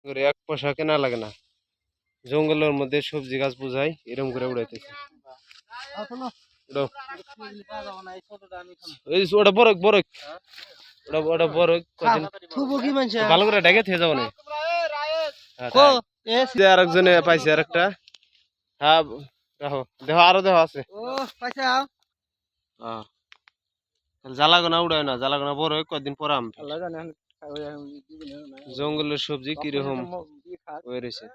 করে এক পয়সা কেনা লাগে না, জঙ্গলের মধ্যে সবজি গাছ বুঝাই এরকম করে উড়াইতেছে। ওটা বরক বরক ওটা বরক ভালো করে ডেকে থেকে যাবো না। আরেকজনে পাইছে আরেকটা। হ্যাঁ দেখো দেখো আরো দেখো আছে। জ্বালাগোনা উড়ায় না, জ্বালাগোনা বড় কয়েকদিন পরে আম। জঙ্গলের সবজি কিরকম হয়ে রয়েছে।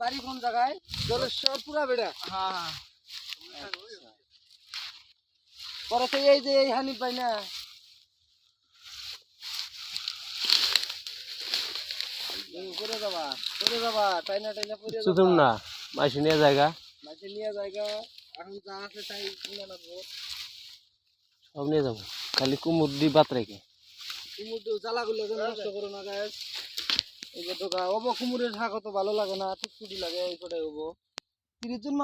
বাড়ি কোন জায়গায়? পুরা বেড়া। পরে তো এই যে এই হানিফ ভাই না, করে যাবা টাইনা টাইনা পড়ে যাবা। শুধু না মাইসি নিয়ে জায়গা, মাঝে নিয়ে জায়গা এখন যা আছে তাই কিনে নেবো, সব নিয়ে যাবো। খালি কুমুর দি বাত রেখে কুমুর জ্বালাগুলো নষ্ট করো না গাছ। এই যে ঢোকা ওবো কুমুরের শাক তো ভালো লাগে না, টুকটুকি লাগে এই কটাই ওবো 30 জন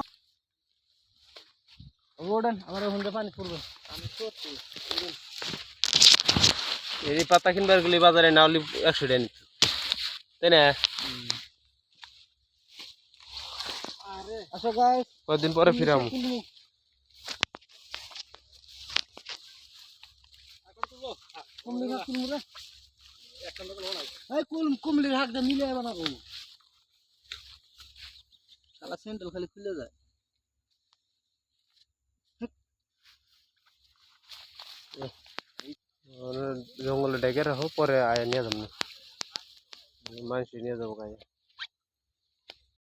ওডেন আমার ওখানে পানি পড়বে। আমি করছি এই পাতা কিনবার গেলে বাজারে না হলে 100 টাকা নিত, তাই না? আসো গাইস, কয়েকদিন পরে ফিরাম। কুমলির হাকটা মিলে বানাবো, শালা সেন্ট্রাল খালি খুলে যায়। জঙ্গলে ডেকে রাখো, পরে আয় নিয়ে যাবো, মানুষ নিয়ে যাবো গায়ে।